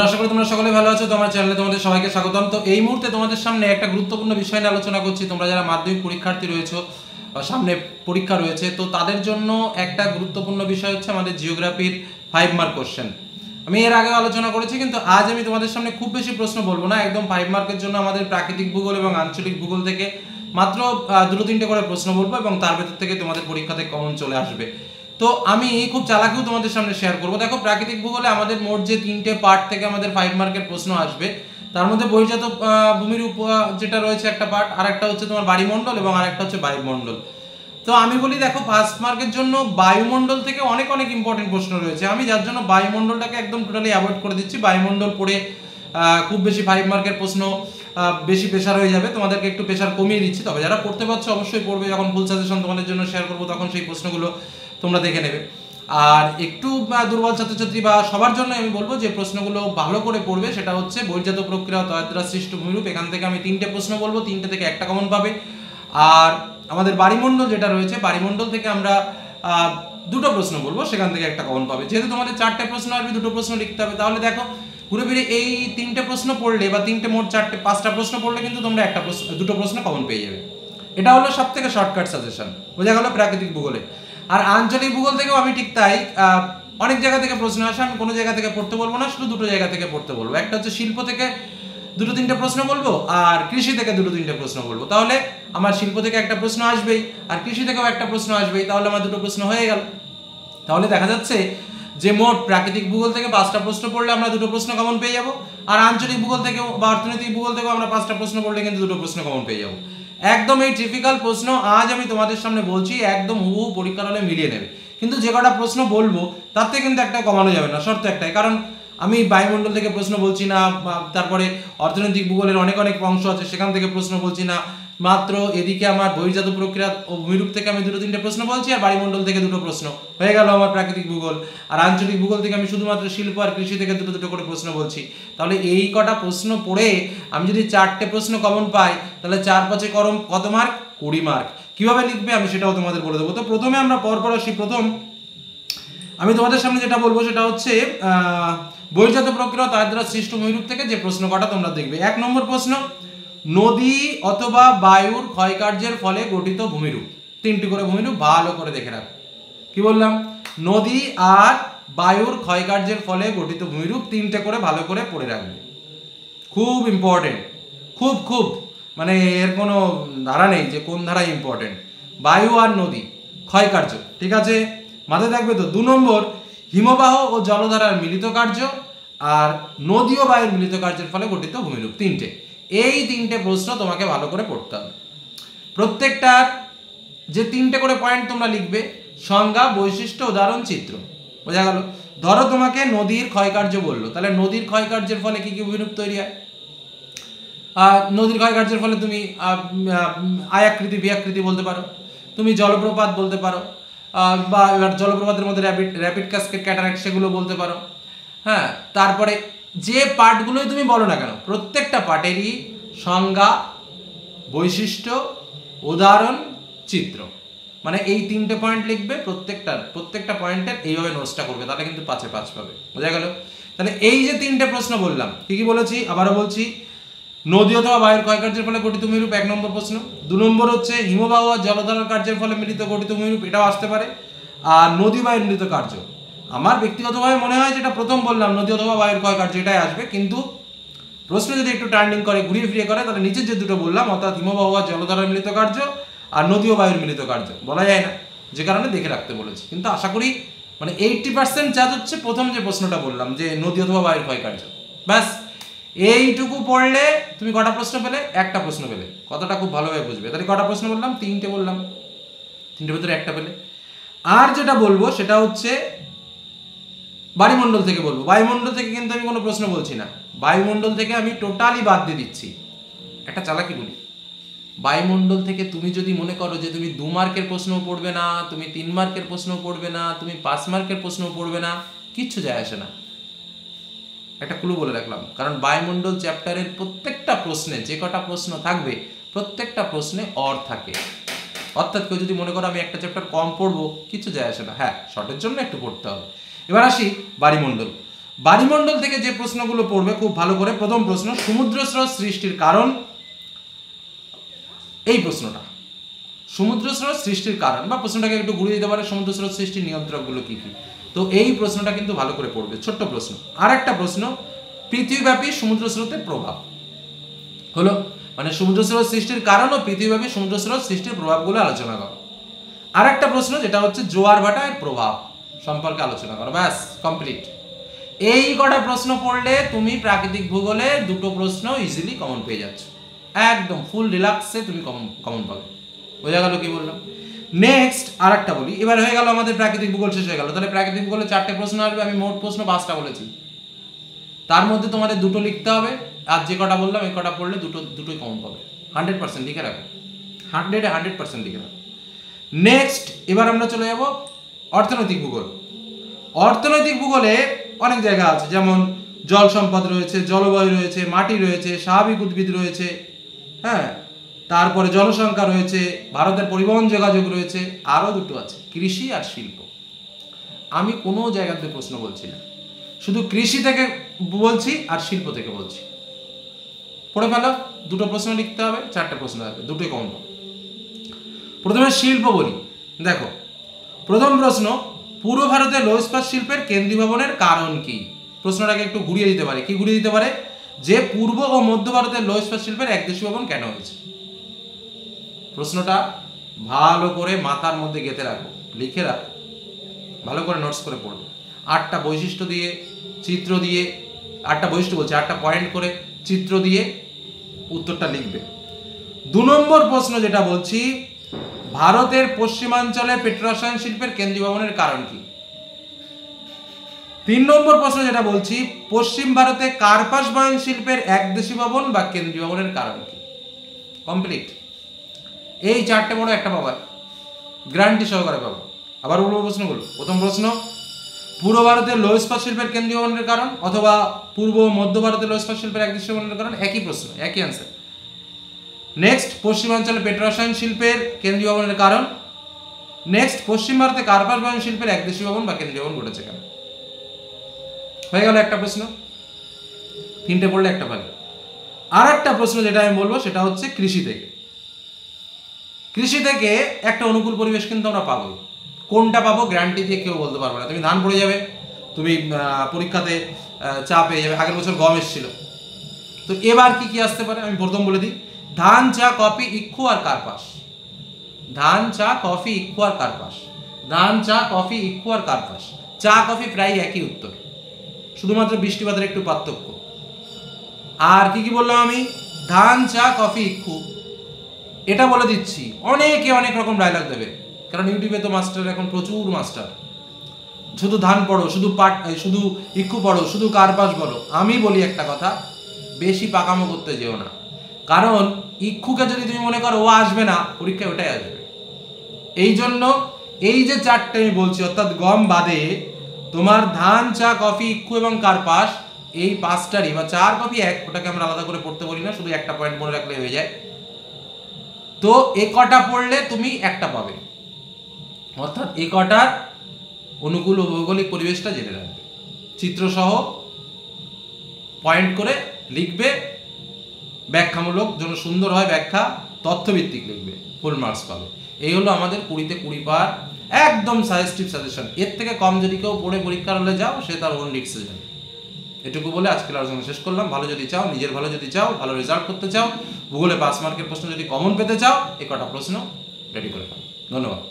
আশা করি তোমরা সকলে ভালো আছো। তোমার চ্যানেলে তোমাদের সবাইকে স্বাগতম। তো এই মুহূর্তে তোমাদের সামনে একটা গুরুত্বপূর্ণ বিষয় নিয়ে আলোচনা করছি। তোমরা যারা মাধ্যমিক পরীক্ষার্থী রয়েছো, সামনে পরীক্ষা রয়েছে, তো তাদের জন্য একটা গুরুত্বপূর্ণ বিষয় হচ্ছে আমাদের জিওগ্রাফির 5 মার্ক কোশ্চেন। আমি এর আগে আলোচনা করেছি, কিন্তু আজ আমি তোমাদের সামনে খুব বেশি প্রশ্ন বলবো না। একদম 5 মার্কের জন্য আমাদের প্রাকৃতিক ভূগোল এবং আঞ্চলিক ভূগোল থেকে মাত্র দুটো তিনটে করে প্রশ্ন বলবো এবং তার ভেতর থেকে তোমাদের পরীক্ষাতে কমন চলে আসবে। তো আমি খুব চালাকিও তোমাদের সামনে শেয়ার করবো। দেখো, প্রাকৃতিক ভূগোলে আমাদের মোট যে 3টে পার্ট থেকে আমাদের 5 মার্কের প্রশ্ন আসবে, তার মধ্যে বহির্জাত ভূমিরূপ যেটা রয়েছে একটা পার্ট, আর একটা হচ্ছে তোমার বায়ুমণ্ডল এবং আর একটা হচ্ছে বায়ুমণ্ডল। তো আমি বলি, দেখো, 5 মার্কের জন্য বায়ুমণ্ডল থেকে অনেক অনেক ইম্পর্টেন্ট প্রশ্ন রয়েছে। আমি যার জন্য বায়ুমণ্ডলটাকে একদম টোটালি অ্যাভয়েড করে দিচ্ছি। বায়ুমণ্ডল পড়ে খুব বেশি 5 মার্কের প্রশ্ন বেশি প্রেশার হয়ে যাবে, তোমাদেরকে একটু প্রেশার কমিয়ে দিচ্ছি। তবে যারা পড়তে পারছো অবশ্যই পড়বে, যখন ফুল সাজেশন তোমাদের জন্য শেয়ার করবো তখন সেই প্রশ্নগুলো তোমরা দেখে নেবে। আর একটু দুর্বল ছাত্রছাত্রী বা সবার জন্য আমি বলবো যে প্রশ্নগুলো ভালো করে পড়বে, সেটা হচ্ছে বহির্জাত প্রক্রিয়া তয়ের দ্বারা সৃষ্ট ভূমিরূপ। এখান থেকে আমি 3টে প্রশ্ন বলবো, 3টে থেকে একটা কমন পাবে। আর আমাদের বায়ুমণ্ডল যেটা রয়েছে, বায়ুমণ্ডল থেকে আমরা দুটো প্রশ্ন বলবো, সেখান থেকে একটা কমন পাবে। যেহেতু তোমাদের 4টে প্রশ্ন আসবে, দুটো প্রশ্ন লিখতে হবে, তাহলে দেখো ঘুরে ফিরে এই 3টে প্রশ্ন পড়লে বা 3টে মোট 5টা প্রশ্ন পড়লে কিন্তু তোমরা দুটো প্রশ্ন কমন পেয়ে যাবে। এটা হলো সব থেকে শর্টকাট সাজেশন, বোঝা গেল প্রাকৃতিক ভূগোলে। আর আঞ্চলিক ভূগোল থেকেও আমি ঠিক তাই, অনেক জায়গা থেকে প্রশ্ন আসে, আমি কোনো জায়গা থেকে পড়তে বলবো না, শুধু দুটো জায়গা থেকে পড়তে বলবো। একটা হচ্ছে শিল্প থেকে দুটো তিনটে প্রশ্ন বলবো, আর কৃষি থেকে দুটো তিনটে প্রশ্ন বলবো। তাহলে আমার শিল্প থেকে একটা প্রশ্ন আসবেই, আর কৃষি থেকেও একটা প্রশ্ন আসবেই, তাহলে আমার দুটো প্রশ্ন হয়ে গেল। তাহলে দেখা যাচ্ছে যে মোট প্রাকৃতিক ভূগোল থেকে 5টা প্রশ্ন পড়লে আমরা দুটো প্রশ্ন কমন পেয়ে যাবো, আর আঞ্চলিক ভূগোল থেকে বা অর্থনৈতিক ভূগোল থেকেও আমরা 5টা প্রশ্ন পড়লে কিন্তু দুটো প্রশ্ন কমন পেয়ে যাবো। একদম এই টিপিক্যাল প্রশ্ন আজ আমি তোমাদের সামনে বলছি, একদম হুবহু পরীক্ষার হলে মিলিয়ে নেবে। কিন্তু যে কটা প্রশ্ন বলবো তার থেকে কিন্তু একটা কমানো যাবে না, শর্ত একটাই, কারণ আমি বায়ুমণ্ডল থেকে প্রশ্ন বলছি না, তারপরে অর্থনৈতিক ভূগোলের অনেক অনেক অংশ আছে সেখান থেকে প্রশ্ন বলছি না, মাত্র এদিকে আমার বহির্জাত প্রক্রিয়া ও ভূমিরূপ থেকে আমি দুটো তিনটে প্রশ্ন বলছি, আর বায়ুমণ্ডল থেকে দুটো প্রশ্ন হয়ে গেল আমার প্রাকৃতিক ভূগোল। আর আঞ্চলিক ভূগোল থেকে আমি শুধুমাত্র শিল্প আর কৃষি থেকে দুটো দুটো করে প্রশ্ন বলছি। তাহলে এই কটা প্রশ্ন পড়ে আমি যদি 4টে প্রশ্ন কমন পাই, তাহলে 4×5 কত মার্ক? 20 মার্ক। কিভাবে লিখবে আমি সেটাও তোমাদের বলে দেবো। তো প্রথমে আমরা পরপর আসি। প্রথম আমি তোমাদের সামনে যেটা বলবো সেটা হচ্ছে বহির্জাত প্রক্রিয়া তার দ্বারা সৃষ্ট ভূমিরূপ থেকে যে প্রশ্ন কটা তোমরা দেখবে। 1 নম্বর প্রশ্ন, নদী অথবা বায়ুর ক্ষয়কার্যের ফলে গঠিত ভূমিরূপ। 3টি করে ভূমিরূপ ভালো করে দেখে রাখো। কি বললাম? নদী আর বায়ুর ক্ষয়কার্যের ফলে গঠিত ভূমিরূপ 3টে করে ভালো করে পড়ে রাখবে। খুব ইম্পর্টেন্ট, খুব খুব, মানে এর কোনো ধারা নেই যে কোন ধারা ইম্পর্টেন্ট। বায়ু আর নদী ক্ষয়কার্য, ঠিক আছে, মাথায় থাকবে তো। 2 নম্বর, হিমবাহ ও জলধারার মিলিত কার্য, আর নদী ও বায়ুর মিলিত কার্যের ফলে গঠিত ভূমিরূপ। 3টে, এই 3টে প্রশ্ন তোমাকে ভালো করে পড়তে হবে। প্রত্যেকটার যে 3টে করে পয়েন্ট তোমরা লিখবে, সংজ্ঞা, বৈশিষ্ট্য, উদাহরণ, চিত্র। বোঝা গেল? ধরো তোমাকে নদীর ক্ষয়কার্য বললো, তাহলে নদীর ক্ষয়কার্যের ফলে কি কি ভূমিরূপ তৈরি হয়? নদীর ক্ষয়কার্যের ফলে তুমি আয়াকৃতি, বিয়াকৃতি বলতে পারো, তুমি জলপ্রপাত বলতে পারো, বা এবার জলপ্রপাতের মধ্যে র্যাপিড কাস্কেড, ক্যাটারাক্ট, সেগুলো বলতে পারো। হ্যাঁ, তারপরে যে পার্টগুলোই তুমি বলো না কেন, প্রত্যেকটা পার্টেরই সংজ্ঞা, বৈশিষ্ট্য, উদাহরণ, চিত্র, মানে এই 3টে পয়েন্ট লিখবে। প্রত্যেকটা পয়েন্টের এইভাবে নোটসটা করবে, তাহলে কিন্তু 5-এ 5 পাবে। বোঝা গেল? তাহলে এই যে 3টে প্রশ্ন বললাম, কি কি বলেছি আবারও বলছি। নদী অথবা বায়ুর ক্ষয়কার্যের ফলে গঠিত ভূমিরূপ 1 নম্বর প্রশ্ন। 2 নম্বর হচ্ছে হিমবাহ আর জলধারার কার্যের ফলে মিলিত গঠিত ভূমিরূপ, এটাও আসতে পারে। আর নদী বায়ুর মিলিত কার্য, আমার ব্যক্তিগতভাবে মনে হয় যেটা প্রথম বললাম, নদী অথবা বায়ুর ক্ষয়কার্য, এটাই আসবে। কিন্তু প্রশ্ন যদি একটু টার্নিং করে, ঘুরিয়ে ফিরিয়ে করে, তাহলে নিচের যে দুটো বললাম, অর্থাৎ হিমবাহ আর জলধারার মিলিত কার্য আর নদী ও বায়ুর মিলিত কার্য, বলা যায় না, যে কারণে দেখে রাখতে বলেছি। কিন্তু আশা করি মানে 80% চার্জ হচ্ছে প্রথম যে প্রশ্নটা বললাম, যে নদী অথবা বায়ুর ক্ষয়কার্য। ব্যাস এইটুকু পড়লে তুমি কটা প্রশ্ন পেলে? একটা প্রশ্ন পেলে। কতটা খুব ভালোভাবে বুঝবে। তাহলে কটা প্রশ্ন বললাম? 3টে বললাম, 3টের ভিতরে একটা পেলে। আর যেটা বলবো সেটা হচ্ছে বায়ুমণ্ডল থেকে বলবো। বায়ুমণ্ডল থেকে কিন্তু আমি কোনো প্রশ্ন বলছি না, বায়ুমণ্ডল থেকে আমি টোটালি বাদ দিয়ে দিচ্ছি। একটা চালাকি বলি, বায়ুমণ্ডল থেকে তুমি যদি মনে করো যে তুমি 2 মার্কের প্রশ্নও পড়বে না, তুমি 3 মার্কের প্রশ্নও পড়বে না, তুমি 5 মার্কের প্রশ্নও পড়বে না, কিচ্ছু যায় আসে না। একটা ক্লু বলে রাখলাম, কারণ বায়ুমণ্ডল চ্যাপ্টারের প্রত্যেকটা প্রশ্নে যে কটা প্রশ্ন থাকবে, প্রত্যেকটা প্রশ্নে অর থাকে। অর্থাৎ কেউ যদি মনে করো আমি একটা চ্যাপ্টার কম পড়বো, কিছু যায় আসে না। হ্যাঁ, শর্টের জন্য একটু পড়তে হবে। এবার আসি বায়ুমণ্ডল। বায়ুমণ্ডল থেকে যে প্রশ্নগুলো পড়বে খুব ভালো করে, প্রথম প্রশ্ন, সমুদ্র স্রোত সৃষ্টির কারণ। এই প্রশ্নটা সমুদ্র স্রোত সৃষ্টির কারণ, বা প্রশ্নটাকে একটু ঘুরিয়ে দিতে পারে, সমুদ্র স্রোত সৃষ্টির নিয়ন্ত্রকগুলো কি কি। তো এই প্রশ্নটা কিন্তু ভালো করে পড়বে, ছোট্ট প্রশ্ন। আর একটা প্রশ্ন, পৃথিবীব্যাপী সমুদ্র স্রোতের প্রভাব। হলো মানে সমুদ্র স্রোত সৃষ্টির কারণ ও পৃথিবীব্যাপী সমুদ্র স্রোত সৃষ্টির প্রভাবগুলো আলোচনা করো। আর একটা প্রশ্ন যেটা হচ্ছে জোয়ার ভাটার প্রভাব সম্পর্কে আলোচনা করো, ব্যাস কমপ্লিট। এই কটা প্রশ্ন পড়লে তুমি প্রাকৃতিক ভূগোলে দুটো প্রশ্ন ইজিলি কমন পেয়ে যাচ্ছ, একদম ফুল রিল্যাক্সে তুমি কমন পাবে। বোঝা গেল কি বললাম? নেক্সট আর একটা বলি, এবার হয়ে গেল আমাদের প্রাকৃতিক ভূগোল শেষ হয়ে গেল। তাহলে প্রাকৃতিক ভূগোলে 4টে প্রশ্ন আসবে, আমি মোট প্রশ্ন 5টা বলেছি, তার মধ্যে তোমাদের 2টো লিখতে হবে। আর যে কটা বললাম এই কটা পড়লে দুটোই কমন পাবে, 100% লিখে রাখো, 100% লিখে রাখো। নেক্সট এবার আমরা চলে যাব অর্থনৈতিক ভূগোল। অর্থনৈতিক ভূগোলে অনেক জায়গা আছে, যেমন জল সম্পদ রয়েছে, জলবায়ু রয়েছে, মাটি রয়েছে, স্বাভাবিক উদ্ভিদ রয়েছে, হ্যাঁ, তারপরে জনসংখ্যা রয়েছে, ভারতের পরিবহন যোগাযোগ রয়েছে, আরও 2টো আছে, কৃষি আর শিল্প। আমি কোনো জায়গাতে প্রশ্ন বলছি না, শুধু কৃষি থেকে বলছি আর শিল্প থেকে বলছি। পড়ে ফেলো, 2টো প্রশ্ন লিখতে হবে, 4টে প্রশ্ন হবে, 2টোই কমন পাবে। প্রথমে শিল্প বলি, দেখো প্রথম প্রশ্ন, পূর্ব ভারতের লৌহ ইস্পাত শিল্পের কেন্দ্রীভবনের কারণ কি? প্রশ্নটাকে একটু ঘুরিয়ে দিতে পারে, কি ঘুরিয়ে দিতে পারে, যে পূর্ব ও মধ্য ভারতের লৌহ ইস্পাত শিল্পের একদেশীয় ভবন কেন হয়েছে? প্রশ্নটা ভালো করে মাথার মধ্যে গেঁথে রাখো, লিখে রাখো, ভালো করে নোটস করে পড়বে। 8টা বৈশিষ্ট্য দিয়ে, চিত্র দিয়ে, 8টা বৈশিষ্ট্য বলছে, 8টা পয়েন্ট করে চিত্র দিয়ে উত্তরটা লিখবে। 2 নম্বর প্রশ্ন যেটা বলছি, ভারতের পশ্চিমাঞ্চলে পেট্রোরসায়ন শিল্পের কেন্দ্রীয় ভবনের কারণ কি? 3 নম্বর প্রশ্ন যেটা বলছি, পশ্চিম ভারতে কার্পাস বয়ন শিল্পের একদেশী ভবন বা কেন্দ্রীয় ভবনের কারণ কি? কমপ্লিট। এই 4টে বড় একটা পাবা, গ্যারান্টি সহকারে পাবো। আবার বলবো প্রশ্নগুলো। প্রথম প্রশ্ন, পূর্ব ভারতের লৌহ ইস্পাত শিল্পের কেন্দ্রীয় ভবনের কারণ, অথবা পূর্ব মধ্য ভারতের লৌহ ইস্পাত শিল্পের একদেশীয় ভবনের কারণ, একই প্রশ্ন, একই অ্যান্সার। নেক্সট, পশ্চিমাঞ্চলে পেট্রোরসায়ন শিল্পের কেন্দ্রীয় ভবনের কারণ। নেক্সট, পশ্চিম ভারতে কার্পাস বয়ন শিল্পের একদেশীয় ভবন বা কেন্দ্রীয় ভবন ঘটেছে কেন? হয়ে গেল একটা প্রশ্ন, 3টে পড়লে একটা ভালো। আর একটা প্রশ্ন যেটা আমি বলবো সেটা হচ্ছে কৃষি থেকে। কৃষি থেকে একটা অনুকূল পরিবেশ কিন্তু আমরা পাবো। কোনটা পাবো গ্যারান্টি দিয়ে কেউ বলতে পারবে না। তুমি ধান পড়ে যাবে, তুমি পরীক্ষাতে চা পেয়ে যাবে, আগের বছর গম এসেছিল। তো এবার কি কি আসতে পারে আমি প্রথম বলে দিই, ধান, চা, কফি, ইক্ষু আর কার্পাস। ধান, চা, কফি, ইক্ষু আর কার্পাস। ধান, চা, কফি, ইক্ষু আর কার্পাস। চা কফি প্রায় একই উত্তর, শুধুমাত্র বৃষ্টিপাতের একটু পার্থক্য। আর কি কি বললাম আমি, ধান, চা, কফি, ইক্ষু, এটা বলে দিচ্ছি। অনেকে অনেক রকম ডায়লগ দেবে, কারণ ইউটিউবে তো মাস্টার এখন প্রচুর মাস্টার, শুধু ধান পড়ো, শুধু ইক্ষু পড়ো, শুধু কার্পাস বলো। আমি বলি একটা কথা, বেশি পাকামো করতে যেও না, কারণ ইক্ষুকে যদি তুমি মনে করো ও আসবে না, পরীক্ষায় ওটাই আসবে। এই জন্য এই যে 4টে আমি বলছি, অর্থাৎ গম বাদে তোমার ধান, চা, কফি, ইক্ষু এবং কার্পাস, এই 5টারই, বা 4 কফি 1, ওটাকে আমরা আলাদা করে পড়তে বলি না, শুধু একটা পয়েন্ট মনে রাখলে হয়ে যায়। তো এ কটা পড়লে তুমি একটা পাবে, অর্থাৎ এ কটার অনুকূল ও ভৌগোলিক পরিবেশটা জেনে রাখবে, চিত্রসহ পয়েন্ট করে লিখবে, ব্যাখ্যামূলক যেন সুন্দর হয় ব্যাখ্যা, তথ্যভিত্তিক লিখবে, ফুল মার্কস পাবে। এই হলো আমাদের 20তে 20 পাওয়ার একদম সাজেস্টিভ সাজেশন। এর থেকে কম যদি কেউ পড়ে পরীক্ষার হলে যাও, সে তার ওন রিস্কে যাবে। এটুকু বলে আজকের আলোচনা শেষ করলাম। ভালো যদি চাও, নিজের ভালো যদি চাও, ভালো রেজাল্ট করতে চাও, ভূগোলে 5 মার্কের প্রশ্ন যদি কমন পেতে চাও, এই কটা প্রশ্ন রেডি করে ফেলো। ধন্যবাদ।